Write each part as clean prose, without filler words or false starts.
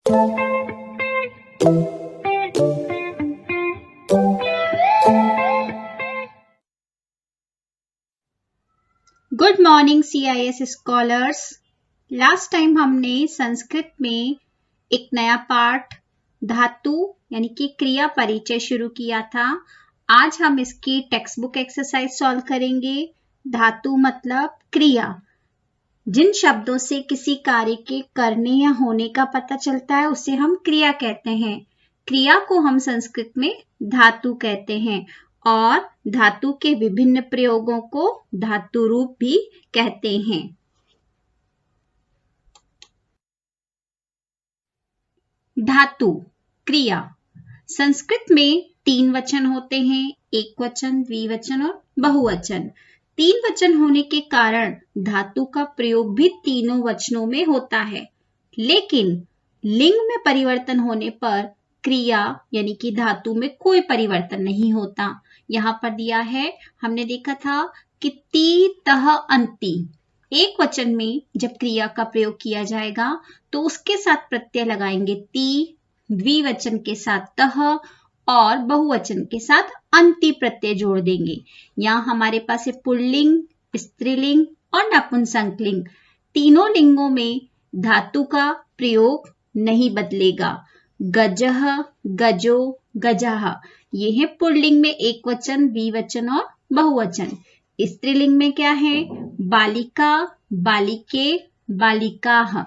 Good morning CIS scholars. Last time हमने संस्कृत में एक नया पाठ धातु यानी कि क्रिया परिचय शुरू किया था। आज हम इसकी टेक्स्ट बुक एक्सरसाइज सॉल्व करेंगे। धातु मतलब क्रिया। जिन शब्दों से किसी कार्य के करने या होने का पता चलता है उसे हम क्रिया कहते हैं। क्रिया को हम संस्कृत में धातु कहते हैं और धातु के विभिन्न प्रयोगों को धातु रूप भी कहते हैं। धातु क्रिया। संस्कृत में 3 वचन होते हैं, एक वचन, द्विवचन और बहुवचन। 3 वचन होने के कारण धातु का प्रयोग भी तीनों वचनों में होता है, लेकिन लिंग में परिवर्तन होने पर क्रिया यानी कि धातु में कोई परिवर्तन नहीं होता। यहाँ पर दिया है, हमने देखा था कि ती तह अंति। एक वचन में जब क्रिया का प्रयोग किया जाएगा तो उसके साथ प्रत्यय लगाएंगे ती, द्विवचन के साथ तह और बहुवचन के साथ अंति प्रत्यय जोड़ देंगे। यहाँ हमारे पास है पुल्लिंग, स्त्रीलिंग और नपुंसकलिंग। तीनों लिंगों में धातु का प्रयोग नहीं बदलेगा। गजः, गजो, गजाः ये है पुल्लिंग में एक वचन, द्विवचन और बहुवचन। स्त्रीलिंग में क्या है? बालिका, बालिके, बालिकाः।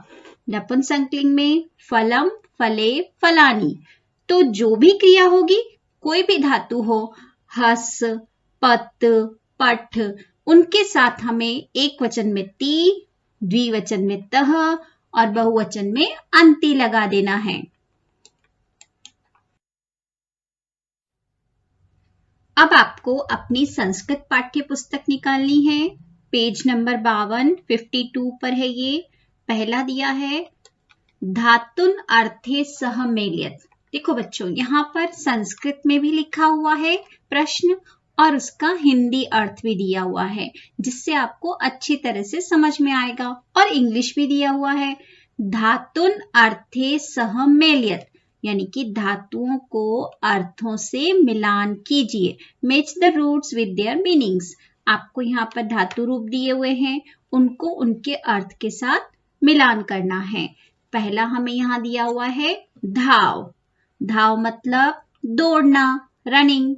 नपुंसकलिंग में फलम, फले, फलानि। तो जो भी क्रिया होगी, कोई भी धातु हो, हस, पत, पठ, उनके साथ हमें एक वचन में ती, द्विवचन में तह और बहुवचन में अंति लगा देना है। अब आपको अपनी संस्कृत पाठ्य पुस्तक निकालनी है। पेज नंबर 52, 52 पर है ये। पहला दिया है धातुन अर्थे सह मेलयत। देखो बच्चों, यहाँ पर संस्कृत में भी लिखा हुआ है प्रश्न और उसका हिंदी अर्थ भी दिया हुआ है, जिससे आपको अच्छी तरह से समझ में आएगा। और इंग्लिश भी दिया हुआ है, धातुन अर्थे सह मेलयत यानी कि धातुओं को अर्थों से मिलान कीजिए। Match the roots with their meanings. आपको यहाँ पर धातु रूप दिए हुए हैं, उनको उनके अर्थ के साथ मिलान करना है। पहला हमें यहाँ दिया हुआ है धाव। धाव मतलब दौड़ना, रनिंग।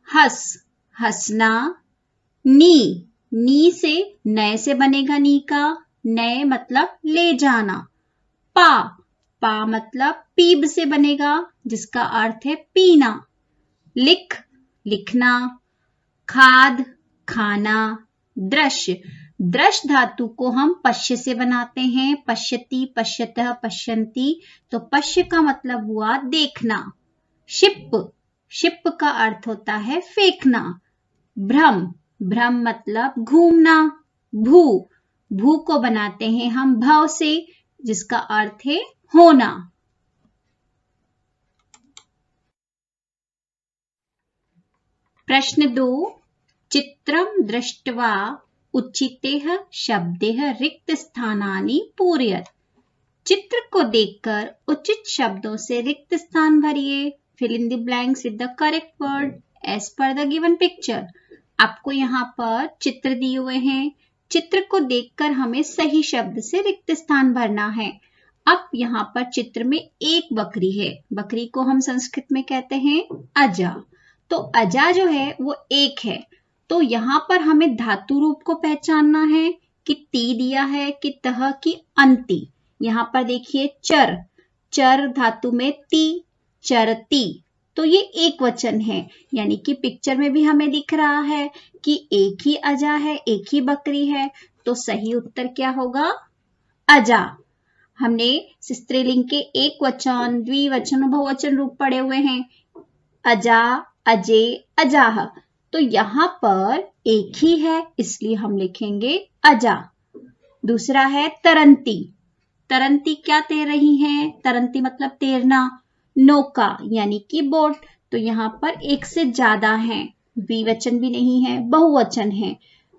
हस, हंसना। नी, नी से नए से बनेगा नी का, नए मतलब ले जाना। पा, पा मतलब पीब से बनेगा, जिसका अर्थ है पीना। लिख, लिखना। खाद, खाना। दृश्य, दृश्य धातु को हम पश्य से बनाते हैं, पश्यति, पश्यतः, पश्यन्ति। तो पश्य का मतलब हुआ देखना। शिप, शिप का अर्थ होता है फेंकना। भ्रम, भ्रम मतलब घूमना। भू, भू को बनाते हैं हम भव से, जिसका अर्थ है होना। प्रश्न 2, चित्रम दृष्ट्वा उचितेः शब्दैः रिक्त स्थानानि पूरयत। चित्र को देखकर उचित शब्दों से रिक्त स्थान भरिए। Fill in the blanks with the correct word as per the given picture. आपको यहाँ पर चित्र दिए हुए हैं, चित्र को देखकर हमें सही शब्द से रिक्त स्थान भरना है। अब यहाँ पर चित्र में एक बकरी है, बकरी को हम संस्कृत में कहते हैं अजा। तो अजा जो है वो एक है, तो यहाँ पर हमें धातु रूप को पहचानना है कि ती दिया है कि तह की अंति। यहाँ पर देखिए चर, चर धातु में ती, चरती। तो ये एक वचन है, यानी कि पिक्चर में भी हमें दिख रहा है कि एक ही अजा है, एक ही बकरी है। तो सही उत्तर क्या होगा? अजा। हमने स्त्रीलिंग के एक वचन, द्विवचन और बहुवचन रूप पढ़े हुए हैं, अजा, अजे, अजाह। तो यहाँ पर एक ही है, इसलिए हम लिखेंगे अजा। दूसरा है तरंती। तरंती क्या तैर रही है? तरंती मतलब तैरना। नौका यानी कि बोट। तो यहाँ पर एक से ज्यादा है, द्विवचन भी नहीं है, बहुवचन है।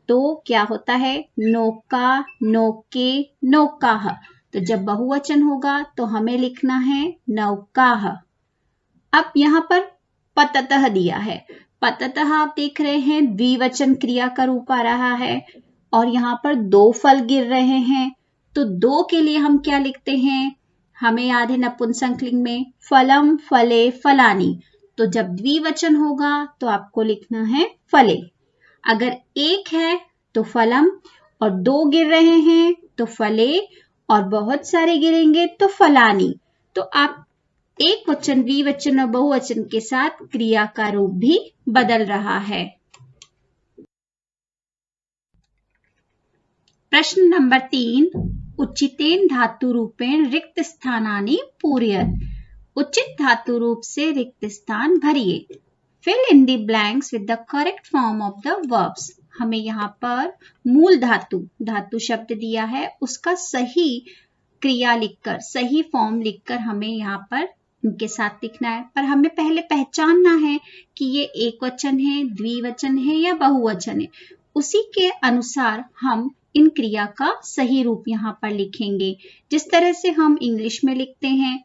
तो क्या होता है? नौका, नौके, नौकाह। तो जब बहुवचन होगा तो हमें लिखना है नौकाः। अब यहाँ पर पततः दिया है। पततः आप देख रहे हैं द्विवचन क्रिया का रूप आ रहा है और यहाँ पर 2 फल गिर रहे हैं, तो 2 के लिए हम क्या लिखते हैं? हमें याद है नपुंसकलिंग में फलम, फले, फलानी। तो जब द्विवचन होगा तो आपको लिखना है फले। अगर एक है तो फलम और 2 गिर रहे हैं तो फले और बहुत सारे गिरेंगे तो फलानी। तो आप एक वचन, द्विवचन और बहुवचन के साथ क्रिया का रूप भी बदल रहा है। प्रश्न नंबर 3, उचितेन धातु रूपेण रिक्त स्थानानि पूरयत। उचित धातु रूप से रिक्त स्थान भरिए। Fill in the blanks with the correct form of the verbs. हमें यहाँ पर मूल धातु शब्द दिया है, उसका सही क्रिया लिखकर, सही फॉर्म लिखकर हमें यहाँ पर इनके साथ लिखना है। पर हमें पहले पहचानना है कि ये एक वचन है, द्विवचन है या बहुवचन है। उसी के अनुसार हम इन क्रिया का सही रूप यहाँ पर लिखेंगे। जिस तरह से हम इंग्लिश में लिखते हैं,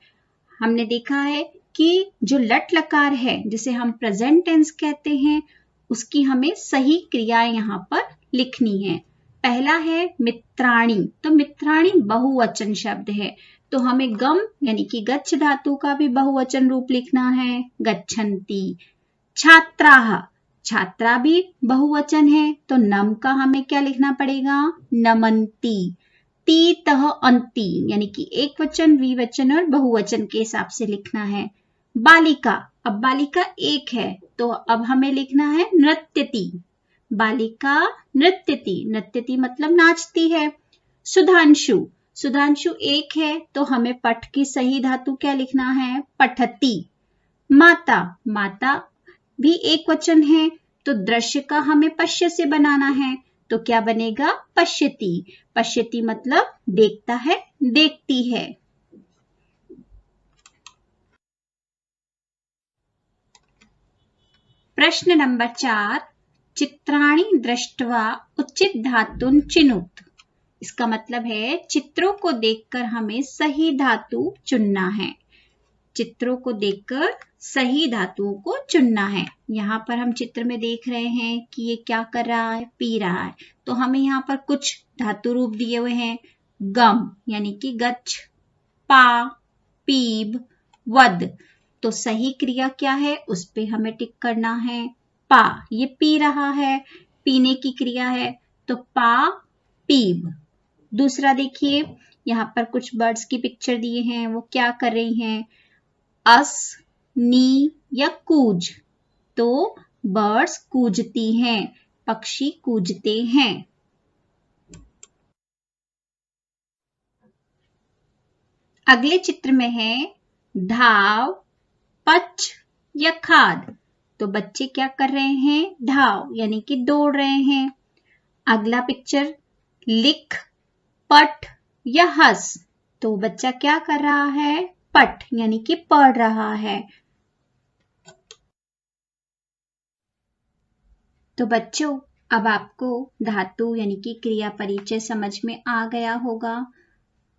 हमने देखा है कि जो लट लकार है, जिसे हम प्रेजेंट टेंस कहते हैं, उसकी हमें सही क्रियाएं यहाँ पर लिखनी है। पहला है मित्राणि, तो मित्राणि बहुवचन शब्द है, तो हमें गम यानी कि गच्छ धातु का भी बहुवचन रूप लिखना है, गच्छन्ति। छात्राः, छात्रा भी बहुवचन है, तो नम का हमें क्या लिखना पड़ेगा? नमन्ति। ती, तह, अन्ति यानी कि एक वचन, द्विवचन और बहुवचन के हिसाब से लिखना है। बालिका, अब बालिका एक है तो अब हमें लिखना है नृत्यति। बालिका नृत्यति, नृत्यति मतलब नाचती है। सुधांशु, सुधांशु एक है तो हमें पठ की सही धातु क्या लिखना है? पठति। माता, माता भी एक वचन है तो दृश्य का हमें पश्य से बनाना है, तो क्या बनेगा? पश्यति। पश्यति मतलब देखता है, देखती है। प्रश्न नंबर 4, चित्राणि दृष्ट्वा उचित धातुन चिनुत। इसका मतलब है चित्रों को देखकर हमें सही धातु चुनना है। चित्रों को देखकर सही धातुओं को चुनना है। यहाँ पर हम चित्र में देख रहे हैं कि ये क्या कर रहा है? पी रहा है। तो हमें यहाँ पर कुछ धातु रूप दिए हुए हैं। गम यानी कि गच्छ, पा, पीब, वद। तो सही क्रिया क्या है? उस पे हमें टिक करना है। पा, ये पी रहा है, पीने की क्रिया है, तो पा, पीब। दूसरा देखिए, यहाँ पर कुछ बर्ड्स की पिक्चर दिए हैं, वो क्या कर रही हैं? अस, नी या कूज। तो बर्ड्स कूजती हैं, पक्षी कूजते हैं। अगले चित्र में है धाव, पच या खाद। तो बच्चे क्या कर रहे हैं? धाव यानी कि दौड़ रहे हैं। अगला पिक्चर लिख, पठ या हंस। तो बच्चा क्या कर रहा है? पठ यानी कि पढ़ रहा है। तो बच्चों, अब आपको धातु यानी कि क्रिया परिचय समझ में आ गया होगा।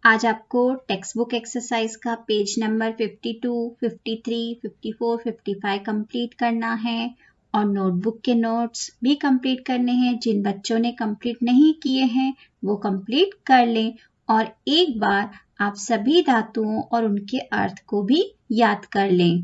आज आपको टेक्स्ट बुक एक्सरसाइज का पेज नंबर 52, 53, 54, 55 कंप्लीट करना है और नोटबुक के नोट्स भी कंप्लीट करने हैं। जिन बच्चों ने कंप्लीट नहीं किए हैं वो कंप्लीट कर लें और एक बार आप सभी धातुओं और उनके अर्थ को भी याद कर लें।